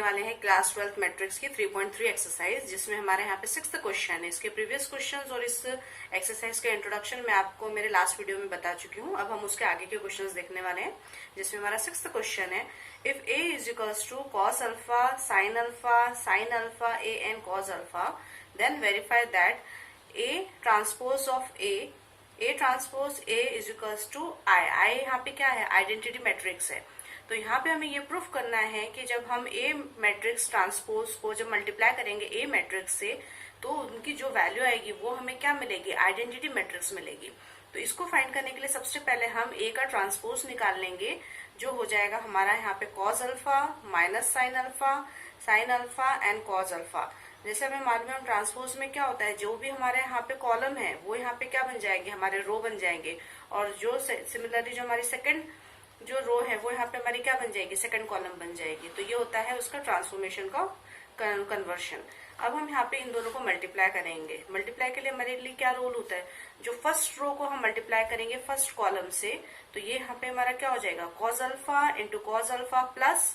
वाले हैं class 12th matrix की 3.3 एक्सरसाइज, जिसमें हमारे यहाँ पे 6th क्वेश्चन है। इसके प्रीवियस क्वेश्चंस और इस एक्सरसाइज के इंट्रोडक्शन मैं आपको मेरे लास्ट वीडियो में बता चुकी हूँ। अब हम उसके आगे के क्वेश्चंस देखने वाले हैं, जिसमें हमारा 6th क्वेश्चन है, if A is equals to cos alpha sine alpha A and cos alpha, then verify that A transpose of A transpose A is equals to I यहाँ पे क्या है, आइडेंटिटी मैट्रिक्स है। तो यहाँ पे हमें ये प्रूफ करना है कि जब हम ए मैट्रिक्स ट्रांसपोज को जब मल्टीप्लाई करेंगे ए मैट्रिक्स से, तो उनकी जो वैल्यू आएगी वो हमें क्या मिलेगी, आइडेंटिटी मैट्रिक्स मिलेगी। तो इसको फाइंड करने के लिए सबसे पहले हम ए का ट्रांसपोज निकाल लेंगे, जो हो जाएगा हमारा यहाँ पे cos alpha minus sine alpha and cos alpha. जैसे हमें मालूम है ट्रांसपोज में क्या होता है, जो भी हमारे यहाँ पे कॉलम है वो यहाँ पे क्या बन जाएंगे, हमारे रो बन जाएंगे, और जो सिमिलरली जो हमारी सेकंड जो रो है वो यहाँ पे हमारी क्या बन जाएगी, सेकंड कॉलम बन जाएगी। तो ये होता है उसका ट्रांसफॉर्मेशन का कन्वर्शन। अब हम यहाँ पे इन दोनों को मल्टीप्लाई करेंगे। मल्टीप्लाई के लिए हमारे लिए क्या रूल होता है, जो फर्स्ट रो को हम मल्टीप्लाई करेंगे फर्स्ट कॉलम से, तो ये यहाँ पे हमारा क्या हो जाएगा, cos alpha into cos alpha plus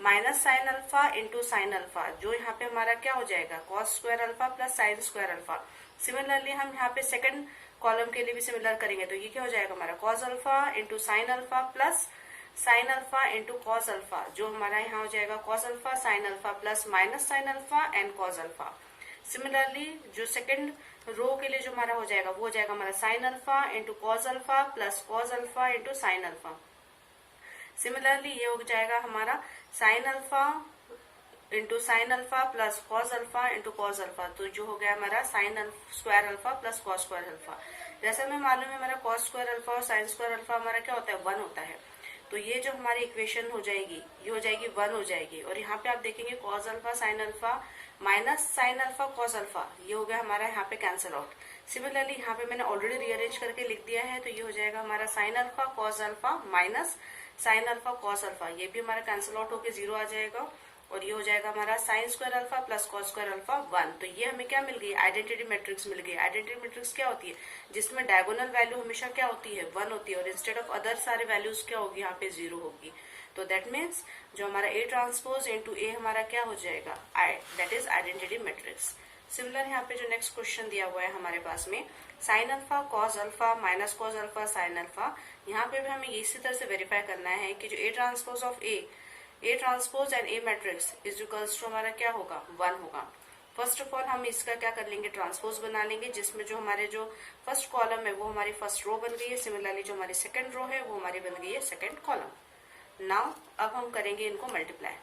minus sine alpha into sine alpha, जो यहाँ पे हमारा क्या हो जाएगा, cos square alpha plus sine square alpha. Similarly हम यहाँ पे सेकंड कॉलम के लिए भी सिमिलर करेंगे, तो ये क्या हो जाएगा हमारा cos alpha into sine alpha plus sine alpha into cos alpha, जो हमारा यहाँ हो जाएगा cos alpha sine alpha plus minus sine alpha and cos alpha. Similarly जो सेकंड रो के लिए जो हमारा हो जाएगा वो हो जाएगा हमारा sine alpha into cos alpha plus cos alpha into sine alpha. Similarly ये हो जाएगा हमारा sine alpha into sine alpha plus cos alpha into cos alpha, तो जो हो गया हमारा sine square alpha plus cos square alpha. जैसे हमें मालूम है हमारा कॉस स्क्वायर अल्फा और साइन स्क्वायर अल्फा हमारा क्या होता है, 1 होता है। तो ये जो हमारी इक्वेशन हो जाएगी ये हो जाएगी 1 हो जाएगी, और यहाँ पे आप देखेंगे cos alpha sine alpha minus sine alpha cos alpha, ये हो गया हमारा यहाँ पे कैंसिल आउट। सिमिलरली यहाँ पे मैंने ऑलरेडी रीअरेंज करके लिख दिया है, तो ये हो जाएगा हमारा sine alpha cos alpha minus sine alpha cos alpha, ये भी हमारा कैंसिल आउट होकर 0 आ जाएगा, और ये हो जाएगा हमारा sine square alpha plus cos square alpha 1। तो ये हमें क्या मिल गई, आइडेंटिटी मैट्रिक्स मिल गई। आइडेंटिटी मैट्रिक्स क्या होती है, जिसमें डायगोनल वैल्यू हमेशा क्या होती है, 1 होती है, और इंस्टेड ऑफ अदर सारे वैल्यूज क्या होगी, यहाँ पे 0 होगी। तो दैट मीन्स जो हमारा ए ट्रांसपोज इंटू ए हमारा क्या हो जाएगा, that is identity matrix. Similar यहाँ पे जो नेक्स्ट क्वेश्चन दिया हुआ है हमारे पास में, sine alpha cos alpha minus cos alpha sine alpha, यहाँ पे भी हमें इसी तरह से वेरीफाई करना है कि जो A transpose of A transpose and A matrix is equals to हमारा क्या होगा, 1 होगा। फर्स्ट ऑफ ऑल हम इसका क्या कर लेंगे, ट्रांसपोज बना लेंगे, जिसमें जो हमारे जो फर्स्ट कॉलम है वो हमारी फर्स्ट रो बन गई है। सिमिलरली जो हमारी सेकंड रो है वो हमारी बन गई है सेकंड कॉलम। नाउ अब हम करेंगे इनको मल्टीप्लाई।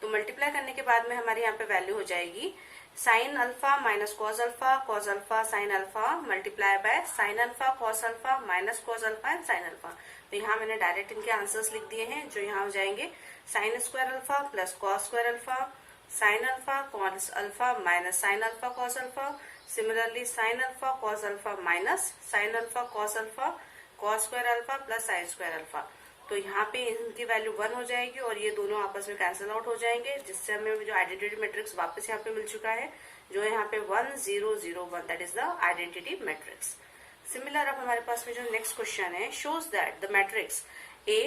तो मल्टीप्लाई करने के बाद में हमारे यहाँ पे वैल्यू हो जाएगी sine alpha minus cos alpha sine alpha multiply by sine alpha cos alpha minus cos alpha and sine alpha. तो यहाँ मैंने डायरेक्ट इनके आंसर्स लिख दिए हैं, जो यहाँ हो जाएंगे sine square alpha plus cos square alpha sine alpha cos alpha minus sine alpha cos alpha. Similarly sine alpha cos alpha minus sine alpha cos square alpha plus sine square alpha. तो यहाँ पे इनकी value 1 हो जाएगी, और ये दोनों आपस में कैंसिल आउट हो जाएंगे, जिससे हमें जो आइडेंटिटी मैट्रिक्स वापस यहाँ पे मिल चुका है, जो यहाँ पे 1 0 0 1, that is the identity matrix. Similar अब हमारे पास में जो नेक्स्ट क्वेश्चन है, shows that the matrix A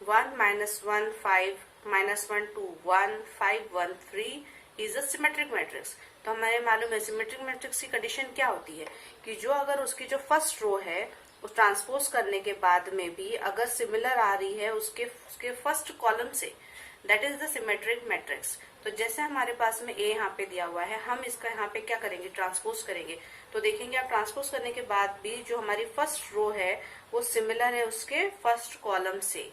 1 -1 5 -1 2 1 5 1 3 is a symmetric matrix. तो हमें मालूम है सिमेट्रिक मैट्रिक्स की कंडीशन क्या होती है, कि जो अगर उसकी जो फर्स्ट रो है वो ट्रांसपोज करने के बाद में भी अगर सिमिलर आ रही है उसके फर्स्ट कॉलम से, that is the symmetric matrix. तो जैसे हमारे पास में ए यहाँ पे दिया हुआ है, हम इसका यहाँ पे क्या करेंगे, ट्रांसपोज करेंगे। तो देखेंगे आप ट्रांसपोज करने के बाद भी जो हमारी फर्स्ट रो है वो सिमिलर है उसके फर्स्ट कॉलम से।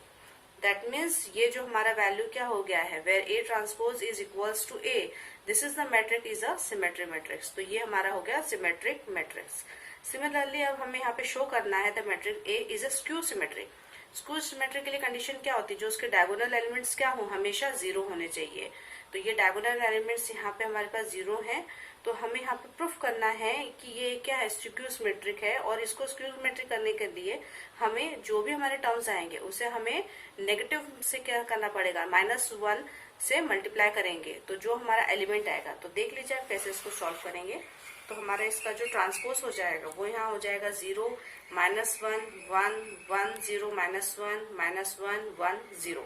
दैट मीन्स ये जो हमारा वैल्यू क्या हो गया है, where A transpose is equals to A, this is the matrix is a symmetric matrix. तो ये हमारा हो गया सिमेट्रिक मैट्रिक्स। सिमिलरली अब हमें यहाँ पे शो करना है the matrix A is a skew symmetric. Skew symmetric के लिए कंडीशन क्या होती है, जो उसके डायगोनल एलिमेंट्स क्या हो, हमेशा 0 होने चाहिए। तो ये डायगोनल एलिमेंट्स यहाँ पे हमारे पास 0 हैं, तो हमें यहाँ पे प्रूफ करना है कि ये क्या है, स्क्यू सिमेट्रिक है। और इसको स्क्यू सिमेट्रिक करने के लिए हमें जो भी हमारे टर्म्स आएंगे उसे हमें नेगेटिव से क्या करना पड़ेगा, -1 से मल्टीप्लाई करेंगे, तो जो हमारा एलिमेंट आएगा। तो देख लीजिए आप कैसे इसको सॉल्व करेंगे। तो हमारा इसका जो ट्रांसपोज हो जाएगा वो यहाँ हो जाएगा 0 -1 1 1 0 -1 -1 1 0।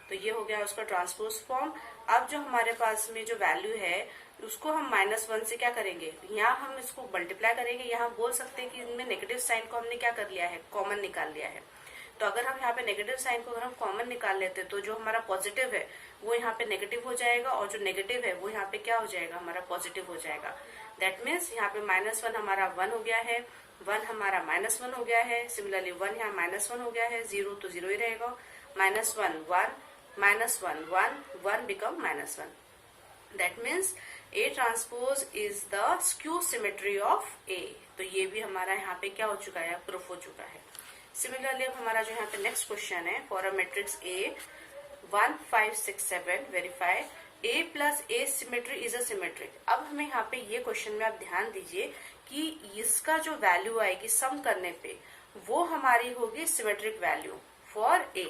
तो ये हो गया उसका ट्रांसपोज फॉर्म। अब जो हमारे पास में जो वैल्यू है उसको हम -1 से क्या करेंगे, यहाँ हम इसको मल्टीप्लाई करेंगे। यहाँ बोल सकते हैं कि इनमें नेगेटिव साइन को हमने क्या कर लिया है, कॉमन निकाल लिया है। तो अगर हम यहाँ पे नेगेटिव साइन को अगर हम कॉमन निकाल लेते तो जो हमारा पॉजिटिव है वो यहाँ पे नेगेटिव हो जाएगा और जो नेगेटिव है वो यहाँ पे क्या हो जाएगा, हमारा पॉजिटिव हो जाएगा। दैट मीन्स यहाँ पे -1 हमारा 1 हो गया है, 1 हमारा -1 हो गया है। सिमिलरली 1 यहाँ -1 हो गया है, 0 तो 0 ही रहेगा। -1 1 -1 1 1 become -1। That means A transpose is the skew symmetry of A। तो ये भी हमारा यहाँ पे क्या हो चुका है, प्रूफ हो चुका है। सिमिलरली अब हमारा जो यहाँ पे नेक्स्ट क्वेश्चन है, for a matrix A 1 5 6 7 verify A plus A symmetry is a symmetric. अब हमें यहाँ पे ये क्वेश्चन में आप ध्यान दीजिए कि इसका जो वैल्यू आएगी सम करने पे वो हमारी होगी सिमेट्रिक वैल्यू फॉर A,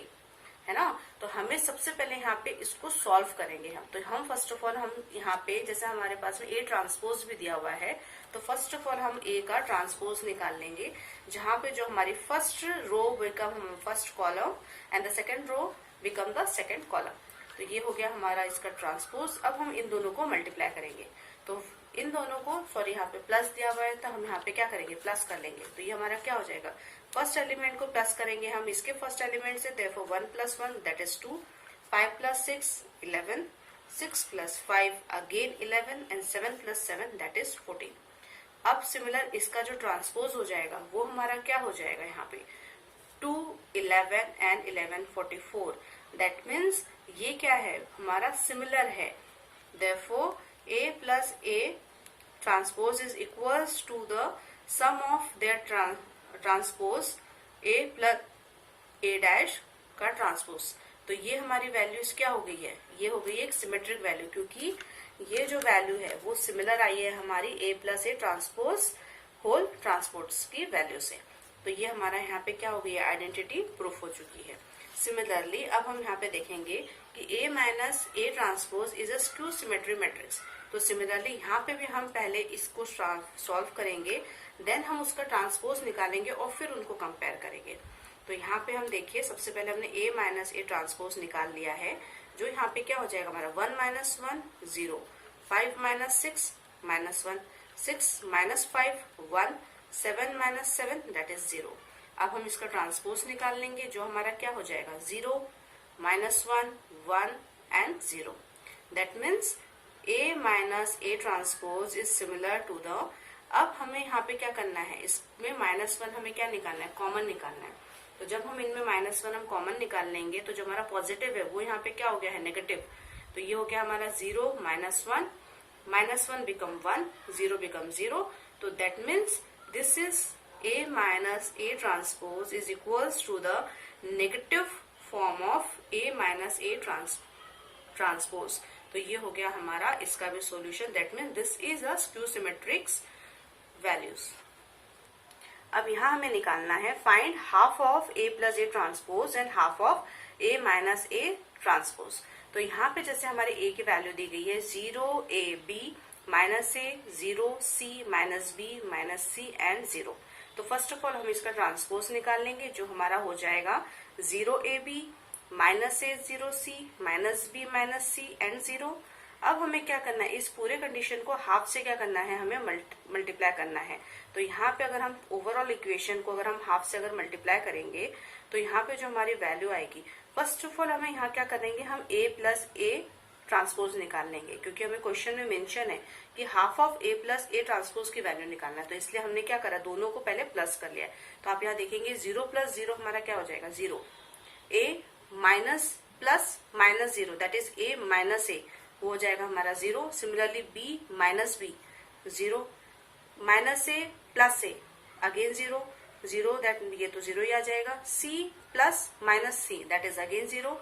है ना। तो हमें सबसे पहले यहाँ पे इसको सॉल्व करेंगे हम। तो हम फर्स्ट ऑफ ऑल हम यहाँ पे जैसे हमारे पास में A ट्रांसपोज भी दिया हुआ है, तो फर्स्ट ऑफ ऑल हम A का ट्रांसपोज निकाल लेंगे, जहां पे जो हमारी first row become first column and the second row become the second column. तो ये हो गया हमारा इसका ट्रांसपोज। अब हम इन दोनों को मल्टीप्लाई करेंगे। तो इन दोनों को, सॉरी यहाँ पे प्लस दिया हुआ है तो हम यहाँ पे क्या करेंगे, प्लस कर लेंगे। तो ये हमारा क्या हो जाएगा, फर्स्ट एलिमेंट को प्लस करेंगे हम इसके फर्स्ट एलिमेंट से, therefore 1 + 1 that is 2, 5 + 6 11, 6 + 5 again 11 and 7 + 7 that is 14। अब सिमिलर इसका जो ट्रांसपोज हो जाएगा वो हमारा क्या हो जाएगा, यहाँ पे 2 11 एंड 11 44। दैट मीन्स ये क्या है, हमारा सिमिलर है। therefore A plus A transpose is equals to the sum of their transpose A plus A dash का ट्रांसपोज। तो ये हमारी वैल्यूज क्या हो गई है, ये हो गई एक सिमेट्रिक वैल्यू, क्योंकि ये जो वैल्यू है वो सिमिलर आई है हमारी A plus A transpose whole transports की वैल्यू से। तो ये हमारा यहाँ पे क्या हो गई है, आइडेंटिटी प्रूफ हो चुकी है। सिमिलरली अब हम यहाँ पे देखेंगे कि A minus A transpose is a skew symmetry matrix. तो सिमिलरली यहाँ पे भी हम पहले इसको सॉल्व करेंगे, देन हम उसका ट्रांसपोज निकालेंगे और फिर उनको कंपेयर करेंगे। तो यहाँ पे हम देखिए सबसे पहले हमने A माइनस A ट्रांसपोज निकाल लिया है, जो यहाँ पे क्या हो जाएगा हमारा 1 - 1 0, 5 - 6 -1, 6 - 5 1, 7 - 7 दैट इज 0। अब हम इसका ट्रांसपोज निकाल लेंगे, जो हमारा क्या हो जाएगा 0 -1 1 and 0। That means A minus A transpose is similar to the. अब हमें यहाँ पे क्या करना है, इसमें -1 हमें क्या निकालना है, कॉमन निकालना है। तो जब हम इनमें -1 हम कॉमन निकाल लेंगे तो जो हमारा पॉजिटिव है वो यहाँ पे क्या हो गया है, नेगेटिव। तो ये हो गया हमारा 0 -1, -1 बिकम 1, 0 बिकम 0। तो that means this is A minus A transpose is equals to the negative form of A minus A transpose. तो ये हो गया हमारा इसका भी solution. That mean this is a skew symmetrics values. अब यहाँ हमें निकालना है find half of A plus A transpose and half of A minus A transpose. तो यहाँ पे जैसे हमारे A की वैल्यू दी गई है 0 A B -A 0 C -B -C and 0। तो फर्स्ट ऑफ ऑल हम इसका ट्रांसपोज निकाल लेंगे, जो हमारा हो जाएगा 0 AB -A 0 C -B -C and 0। अब हमें क्या करना है, इस पूरे कंडीशन को हाफ से क्या करना है, हमें मल्टीप्लाई करना है। तो यहाँ पे अगर हम ओवरऑल इक्वेशन को अगर हम हाफ से अगर मल्टीप्लाई करेंगे तो यहाँ पे जो हमारी वैल्यू आएगी, फर्स्ट ऑफ ऑल हमें यहाँ क्या करेंगे, हम A प्लस A ट्रांसपोज निकाल लेंगे, क्योंकि हमें क्वेश्चन में मेंशन है कि half of A plus A transpose की वैल्यू निकालना है। तो इसलिए हमने क्या करा, दोनों को पहले प्लस कर लिया है। तो आप यहाँ देखेंगे 0 + 0 हमारा क्या हो जाएगा 0, A minus plus -0 that is A minus A वो हो जाएगा हमारा 0। Similarly B minus B 0, -A plus A again 0 0 that ये तो 0 ही आ जाएगा। C plus -C that is again 0,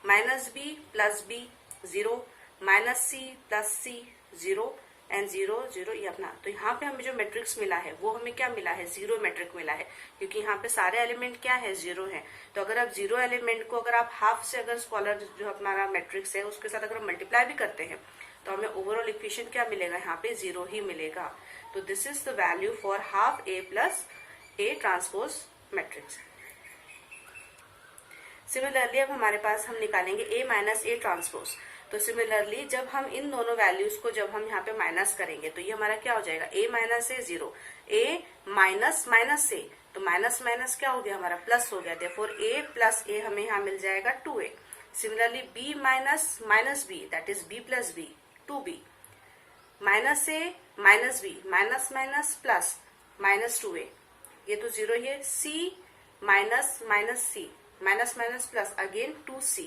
-B plus B 0, -C plus C 0 and 0 0 ये अपना। तो यहाँ पे हमें जो मैट्रिक्स मिला है वो हमें क्या मिला है, 0 मैट्रिक मिला है, क्योंकि यहाँ पे सारे एलिमेंट क्या है, 0 है। तो अगर आप 0 एलिमेंट को अगर आप हाफ से अगर स्कॉलर जो हमारा मैट्रिक्स है उसके साथ अगर हम मल्टीप्लाई भी करते हैं तो हमें ओवरऑल इक्वेशन क्या मिलेगा, यहाँ पे 0 ही मिलेगा। तो this is the value for half A plus A transpose matrix. Similarly अब हमारे पास हम निकालेंगे A माइनस A ट्रांसपोज। तो सिमिलरली जब हम इन दोनों वैल्यूज को जब हम यहाँ पे माइनस करेंगे तो ये हमारा क्या हो जाएगा, a minus A 0, a minus minus A, तो माइनस माइनस क्या हो गया हमारा प्लस हो गया, देयरफॉर a प्लस ए हमें यहाँ मिल जाएगा 2a। Similarly b minus minus B that is b plus B 2b, minus A minus B minus minus plus minus 2a, ये तो 0 ही है। c minus minus C minus minus plus again 2c,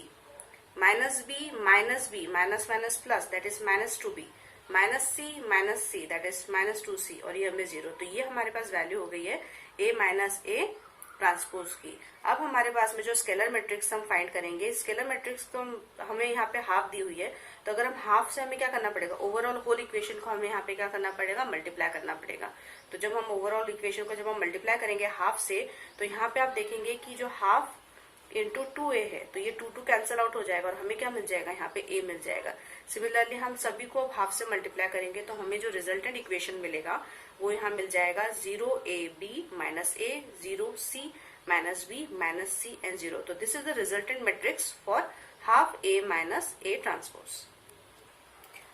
minus B minus minus plus that is minus 2b, minus C that is minus 2c, और ये हमें 0। तो ये हमारे पास वैल्यू हो गई है a माइनस ए ट्रांसपोज की। अब हमारे पास में जो स्केलर मैट्रिक्स हम फाइंड करेंगे, स्केलर मैट्रिक्स को हमें यहाँ पे हाफ दी हुई है, तो अगर हम हाफ से हमें क्या करना पड़ेगा, ओवरऑल होल इक्वेशन को हमें यहाँ पे क्या करना पड़ेगा, मल्टीप्लाई करना पड़ेगा। तो जब हम ओवरऑल इक्वेशन को जब हम मल्टीप्लाई करेंगे हाफ से, तो यहाँ पे आप देखेंगे कि जो हाफ इंटू 2a है, तो ये 2 कैंसिल आउट हो जाएगा और हमें क्या मिल जाएगा, यहाँ पे a मिल जाएगा। सिमिलरली हम सभी को हाफ से मल्टीप्लाई करेंगे तो हमें जो रिजल्टेंट इक्वेशन मिलेगा वो यहाँ मिल जाएगा 0ab minus a 0c minus b minus c and 0। तो this is the resultant matrix for half a minus a transpose.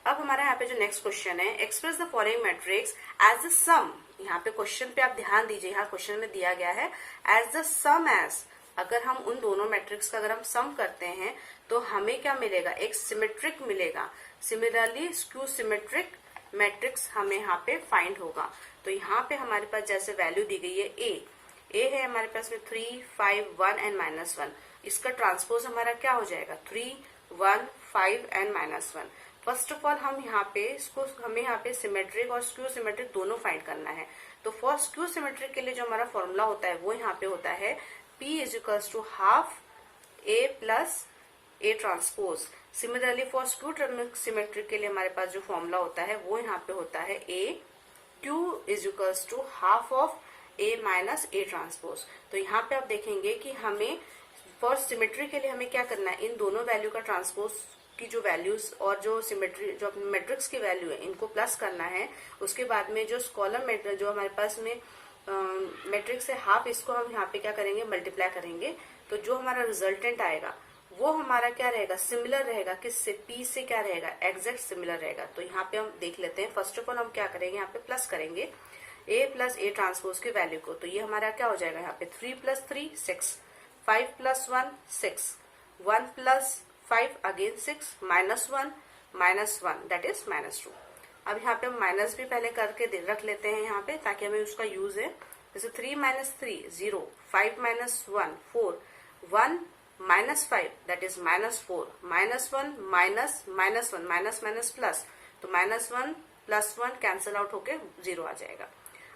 अब हमारा यहाँ पे जो नेक्स्ट क्वेश्चन है, express the following matrix as the sum. यहाँ पे क्वेश्चन पे आप ध्यान दीजिए, यहाँ क्वेश्चन में दिया गया है एज द सम एज, अगर हम उन दोनों मैट्रिक्स का अगर हम सम करते हैं तो हमें क्या मिलेगा, एक सिमेट्रिक मिलेगा। सिमिलरली स्क्यू सिमेट्रिक मैट्रिक्स हमें यहाँ पे फाइंड होगा। तो यहाँ पे हमारे पास जैसे वैल्यू दी गई है ए है हमारे पास में 3, 5, 1 एंड -1, इसका ट्रांसपोज हमारा क्या हो जाएगा 3, 1, 5 एंड -1। फर्स्ट ऑफ ऑल हम यहाँ पे इसको हमें यहाँ पे सिमेट्रिक और स्क्यू सिमेट्रिक दोनों फाइंड करना है। तो फॉर स्क्यू सिमेट्रिक के लिए जो हमारा फॉर्मूला होता है वो यहाँ पे होता है P is equals to half A plus A transpose. Similarly for skew symmetric के लिए हमारे पास जो फॉर्मूला होता है वो यहाँ पे होता है A Q is equals to half of A minus A transpose. तो यहाँ पे आप देखेंगे कि हमें फॉर सिमेट्री के लिए हमें क्या करना है, इन दोनों वैल्यू का ट्रांसपोज की जो वैल्यूज और जो सिमेट्री जो अपने मैट्रिक्स की वैल्यू है इनको प्लस करना है। उसके बाद में जो कॉलम जो हमारे पास में मैट्रिक्स है हाफ, इसको हम यहाँ पे क्या करेंगे मल्टीप्लाई करेंगे। तो जो हमारा रिजल्टेंट आएगा वो हमारा क्या रहेगा, सिमिलर रहेगा किससे, P से क्या रहेगा, एग्जैक्ट सिमिलर रहेगा। तो यहाँ पे हम देख लेते हैं। फर्स्ट ऑफ ऑल हम क्या करेंगे, यहाँ पे प्लस करेंगे A प्लस A ट्रांसपोज की वैल्यू को। तो ये हमारा क्या हो जाएगा, यहाँ पे 3 plus 3 6, 5 plus 1 6, 1 plus 5 again 6, -1 that is -2। अब यहाँ पे हम माइनस भी पहले करके रख लेते हैं यहाँ पे ताकि हमें उसका यूज है। जैसे 3 - 3 0, 5 - 1 4, 1 - 5 दैट इज -4, -1 -1 माइनस प्लस, तो -1 प्लस 1 कैंसिल आउट होके 0 आ जाएगा।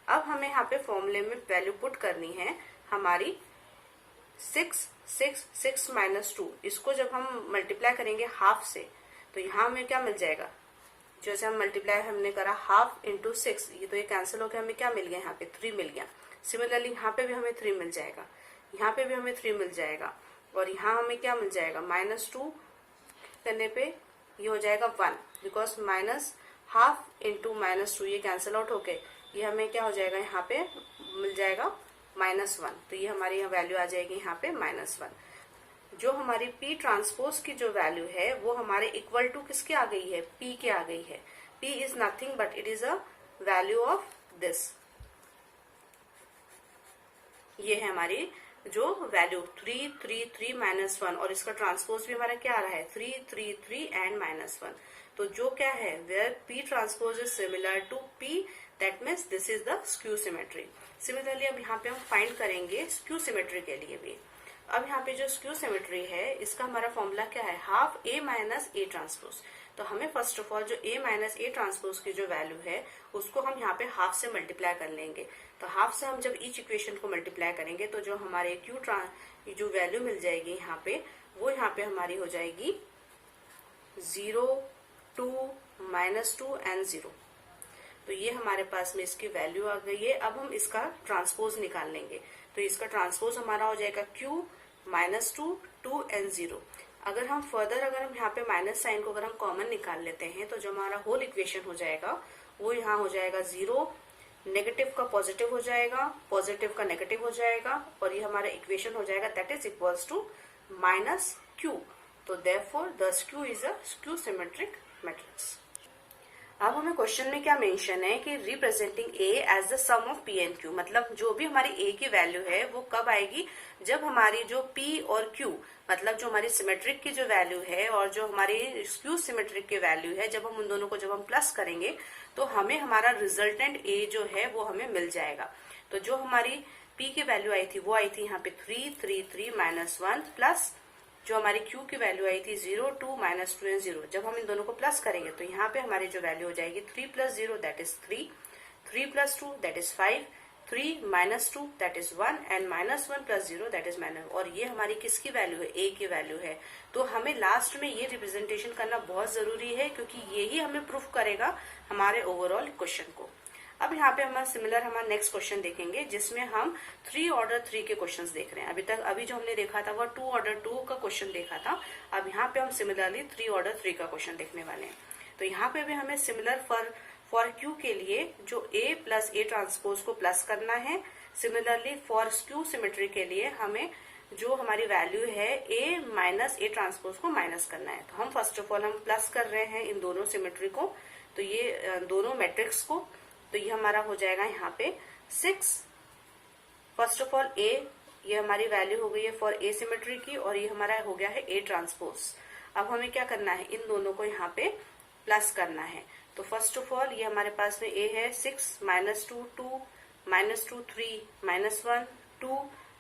अब हमें यहाँ पे फॉर्मूले में वैल्यू पुट करनी है हमारी 6 -2। इसको जब हम मल्टीप्लाई करेंगे हाफ से तो यहाँ हमें क्या मिल जाएगा, जैसे हम मल्टीप्लाई हमने करा हाफ इंटू 6, ये तो ये कैंसिल होकर हमें क्या मिल गया, यहाँ पे 3 मिल गया। सिमिलरली यहाँ पे भी हमें 3 मिल जाएगा, यहाँ पे भी हमें 3 मिल जाएगा, और यहाँ हमें क्या मिल जाएगा, -2 करने पे ये हो जाएगा 1, बिकॉज माइनस हाफ इंटू -2 ये कैंसिल आउट होके ये हमें क्या हो जाएगा, यहाँ पे मिल जाएगा -1। तो ये हमारी यहाँ वैल्यू आ जाएगी यहाँ पे -1। जो हमारी P ट्रांसपोज की जो वैल्यू है वो हमारे इक्वल टू किसके आ गई है, P के आ गई है। P is nothing but it is a value of this. ये है हमारी जो वैल्यू 3 3 3 -1, और इसका ट्रांसपोज भी हमारा क्या आ रहा है 3 3 3 एंड -1। तो जो क्या है, where P transpose is similar to P, that means this is the skew symmetry. सिमिलरली अब यहाँ पे हम फाइंड करेंगे स्क्यू सिमेट्री के लिए भी। अब यहाँ पे जो स्क्यू सिमेट्री है इसका हमारा फॉर्मूला क्या है, half A minus A transpose. तो हमें फर्स्ट ऑफ ऑल जो A माइनस A ट्रांसपोज की जो वैल्यू है उसको हम यहाँ पे हाफ से मल्टीप्लाई कर लेंगे। तो हाफ से हम जब ईच इक्वेशन को मल्टीप्लाई करेंगे तो जो हमारे जो वैल्यू मिल जाएगी यहाँ पे वो यहाँ पे हमारी हो जाएगी 0, 2, -2 एंड 0। तो ये हमारे पास में इसकी वैल्यू आ गई है। अब हम इसका ट्रांसपोज निकाल लेंगे। तो इसका ट्रांसपोज हमारा हो जाएगा Q -2 2 एंड 0। अगर हम यहाँ पे माइनस साइन को अगर हम कॉमन निकाल लेते हैं तो जो हमारा होल इक्वेशन हो जाएगा वो यहाँ हो जाएगा 0, नेगेटिव का पॉजिटिव हो जाएगा, पॉजिटिव का नेगेटिव हो जाएगा, और ये हमारा इक्वेशन हो जाएगा that is equals to -Q तो therefore the skew is a skew symmetric matrix. अब हमें क्वेश्चन में क्या मेंशन है कि representing A as the sum of P and Q, मतलब जो भी हमारी ए की वैल्यू है वो कब आएगी, जब हमारी जो पी और क्यू, मतलब जो हमारी सिमेट्रिक की जो वैल्यू है और जो हमारी स्क्यू सिमेट्रिक की वैल्यू है, जब हम उन दोनों को जब हम प्लस करेंगे तो हमें हमारा रिजल्टेंट ए जो है वो हमें मिल जाएगा। तो जो हमारी पी की वैल्यू आई थी वो आई थी यहाँ पे 3 3 3 -1 प्लस जो हमारी Q की वैल्यू आई थी 0 2 -2 एंड 0। जब हम इन दोनों को प्लस करेंगे तो यहाँ पे हमारी जो वैल्यू हो जाएगी 3 + 0 that is 3, 3 + 2 that is 5, 3 - 2 that is 1 and -1 + 0 that is -। और ये हमारी किसकी वैल्यू है, A की वैल्यू है। तो हमें लास्ट में ये रिप्रेजेंटेशन करना बहुत जरूरी है क्योंकि यही हमें प्रूफ करेगा हमारे ओवरऑल क्वेश्चन को। अब यहाँ पे हम सिमिलर हमारा नेक्स्ट क्वेश्चन देखेंगे जिसमें हम 3 ऑर्डर 3 के क्वेश्चंस देख रहे हैं। अभी जो हमने देखा था वो 2 ऑर्डर 2 का क्वेश्चन देखा था। अब यहाँ पे हम सिमिलरली 3 ऑर्डर 3 का क्वेश्चन देखने वाले हैं। तो यहाँ पे भी हमें सिमिलर फॉर क्यू के लिए जो A + A ट्रांसपोज को प्लस करना है, सिमिलरली फॉर स्क्यू सिमेट्री के लिए हमें जो हमारी वैल्यू है A - A ट्रांसपोज को माइनस करना है। तो हम फर्स्ट ऑफ ऑल हम प्लस कर रहे हैं इन दोनों सिमेट्री को, तो ये दोनों मैट्रिक्स को। तो ये हमारा हो जाएगा यहाँ पे 6। फर्स्ट ऑफ ऑल A, ये हमारी वैल्यू हो गई है फॉर A सिमेट्री की, और ये हमारा हो गया है A ट्रांसपोज। अब हमें क्या करना है, इन दोनों को यहाँ पे प्लस करना है। तो फर्स्ट ऑफ ऑल ये हमारे पास में A है 6 -2 2 -2 3 -1 2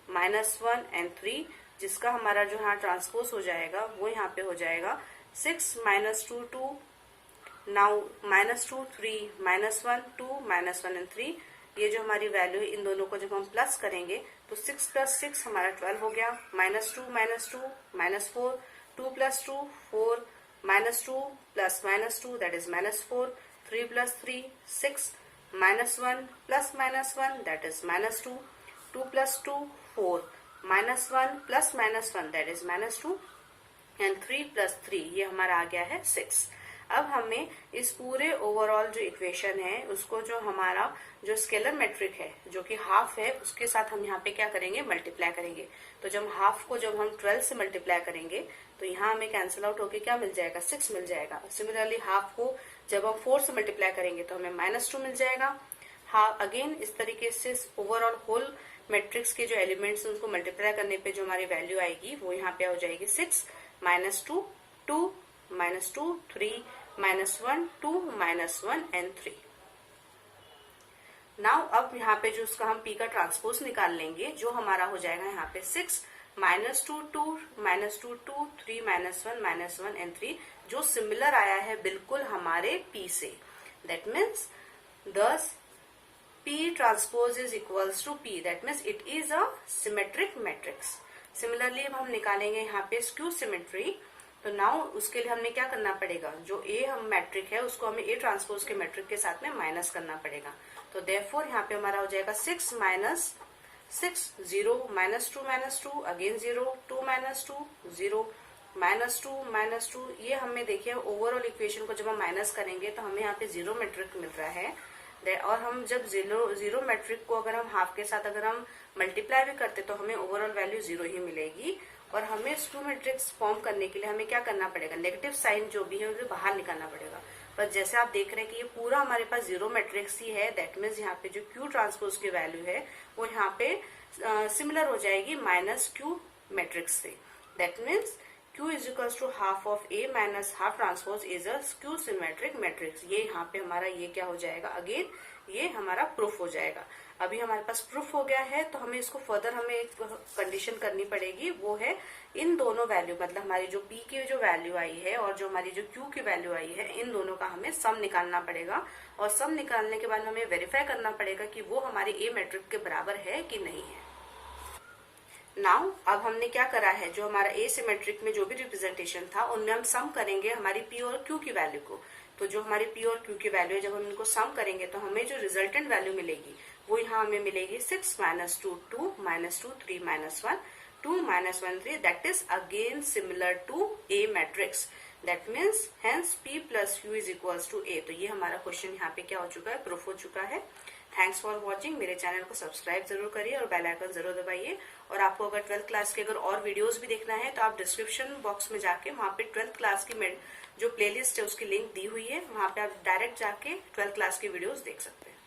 -1 एंड 3, जिसका हमारा जो यहाँ ट्रांसपोज हो जाएगा वो यहाँ पे हो जाएगा 6 -2 2 नाउ -2 3 -1 2 -1 एंड 3। ये जो हमारी वैल्यू है इन दोनों को जब हम प्लस करेंगे तो 6 + 6 हमारा 12 हो गया, -2 -2 -4 2 + 2 4 -2 + -2 that is -4 3 + 3 6 -1 + -1 that is -2 2 + 2 4 -1 + -1 that is -2 and 3 + 3 ये हमारा आ गया है 6। अब हमें इस पूरे ओवरऑल जो इक्वेशन है उसको जो हमारा जो स्केलर मैट्रिक है जो कि हाफ है उसके साथ हम यहाँ पे क्या करेंगे, मल्टीप्लाई करेंगे। तो जब हाफ को जब हम 12 से मल्टीप्लाई करेंगे तो यहाँ हमें कैंसिल आउट होके क्या मिल जाएगा, 6 मिल जाएगा। सिमिलरली हाफ को जब हम 4 से मल्टीप्लाई करेंगे तो हमें -2 मिल जाएगा। हाँ, अगेन इस तरीके से ओवरऑल होल मैट्रिक्स के जो एलिमेंट्स उनको मल्टीप्लाई करने पे जो हमारी वैल्यू आएगी वो यहाँ पे हो जाएगी 6 -2 2 -2 3 -1 2 -1 एंड 3। नाउ अब यहाँ पे जो उसका हम P का ट्रांसपोज निकाल लेंगे, जो हमारा हो जाएगा यहाँ पे 6 -2 2 -2 2 3 -1 -1 एंड 3, जो सिमिलर आया है बिल्कुल हमारे P से। That means this P transpose is equals to P, that means it is a symmetric matrix. Similarly अब हम निकालेंगे यहाँ पे स्क्यू सिमेट्री। तो नाउ उसके लिए हमने क्या करना पड़ेगा, जो A हम मैट्रिक है उसको हमें A ट्रांसपोज के मैट्रिक के साथ में माइनस करना पड़ेगा। तो देयरफॉर यहाँ पे हमारा हो जाएगा 6 -6 0 -2 -2 अगेन 0 2 -2 0 -2 ये हमें देखिए ओवरऑल इक्वेशन को जब हम माइनस करेंगे तो हमें यहाँ पे 0 मैट्रिक मिल रहा है। और हम जब जीरो मैट्रिक को अगर हम हाफ के साथ अगर हम मल्टीप्लाई भी करते तो हमें ओवरऑल वैल्यू 0 ही मिलेगी। और हमें स्क्यू मैट्रिक्स फॉर्म करने के लिए हमें क्या करना पड़ेगा, नेगेटिव साइन जो भी है उसे बाहर निकालना पड़ेगा। पर जैसे आप देख रहे हैं कि ये पूरा हमारे पास 0 मैट्रिक्स ही है, दैट मीन्स यहाँ पे जो Q ट्रांसपोज की वैल्यू है वो यहाँ पे सिमिलर हो जाएगी -Q मैट्रिक्स से। That means Q is equals to half of A minus half transpose is a skew symmetric matrix. ये यहाँ पे हमारा ये क्या हो जाएगा, अगेन ये हमारा प्रूफ हो जाएगा। अभी हमारे पास प्रूफ हो गया है तो हमें इसको फर्दर हमें एक कंडीशन करनी पड़ेगी, वो है इन दोनों वैल्यू मतलब हमारी जो P की जो वैल्यू आई है और जो हमारी जो Q की वैल्यू आई है इन दोनों का हमें सम निकालना पड़ेगा। और सम निकालने के बाद हमें वेरीफाई करना पड़ेगा कि वो हमारी A मैट्रिक के बराबर है कि नहीं है। नाउ अब हमने क्या करा है, जो हमारा A सिमेट्रिक में जो भी रिप्रेजेंटेशन था उनमें हम सम करेंगे हमारी P और Q की वैल्यू को। तो जो हमारी P और Q की वैल्यू है जब हम इनको सम करेंगे तो हमें जो रिजल्टेंट वैल्यू मिलेगी वो यहाँ हमें मिलेगी 6 -2 2 -2 3 -1 2 -1 3 that is again similar to A matrix. That means hence P + Q is equals to A। तो ये हमारा क्वेश्चन यहाँ पे क्या हो चुका है, प्रूफ हो चुका है। Thanks for watching. मेरे चैनल को सब्सक्राइब जरूर करिए और बेल आइकन जरूर दबाइए। और आपको अगर 12th क्लास के अगर और वीडियोस भी देखना है तो आप डिस्क्रिप्शन बॉक्स में जाके वहां पे 12th क्लास की जो प्लेलिस्ट है उसकी लिंक दी हुई है, वहां पे आप डायरेक्ट जाके 12th क्लास की वीडियोस देख सकते हैं।